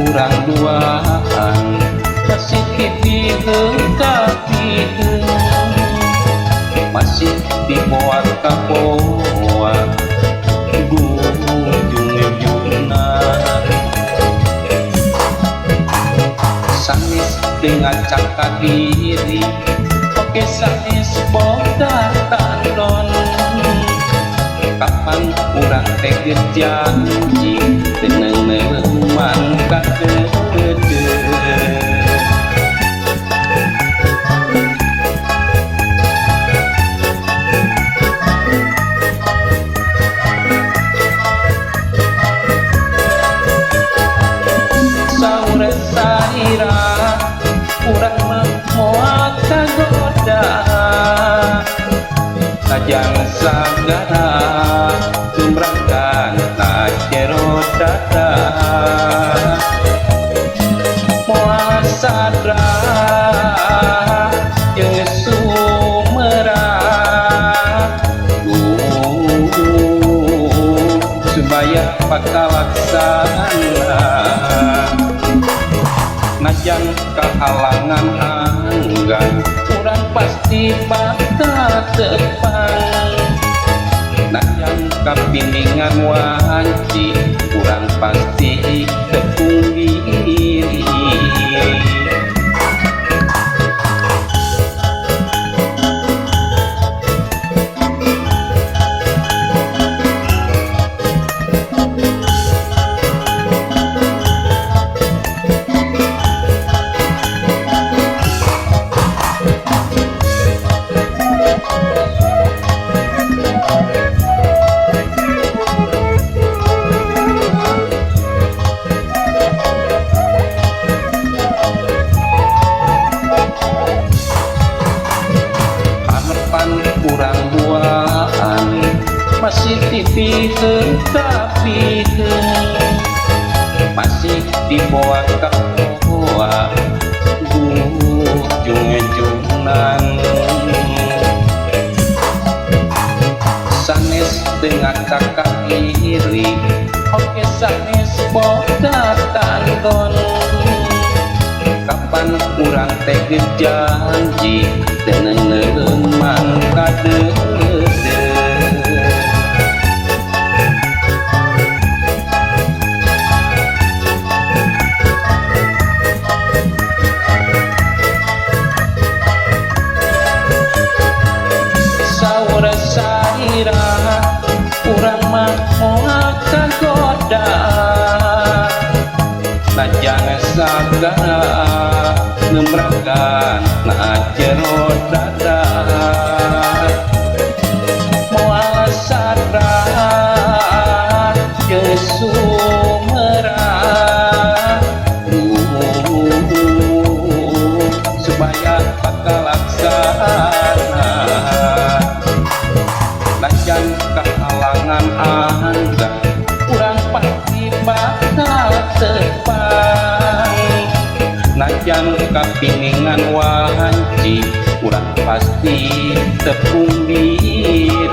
kurang duaan masih kipikeun kapikeun masih dibawa ka poa ujung-ujungna sanes dengan caka diri oke sanes boga tandon kapan urang teh janji tenang-tenang ka saur saira urang moal kagoda sajang sagara tumrangkan na jero dada moal sadra jeung sumerah supaya pakalaksana najan kehalangan anggan kurang pasti bakal tepang najan kapiningan wanci kurang pasti tepung diri kurang duaan masih dipikeun kapikeun masih dibawa ka poa ujung-ujungnan sanes dengan caka iri oke sanes boga tandon kapan kurang teh janji tenang-tenang mangka saur saira urang mah moal kagoda najang sagara nembrakan na jero dada moal sadra jeung sumerah supaya pakalaksana najan kehalangan anggan kurang pasti bakal tepang najan kapiningan wanci kurang pasti tepung diri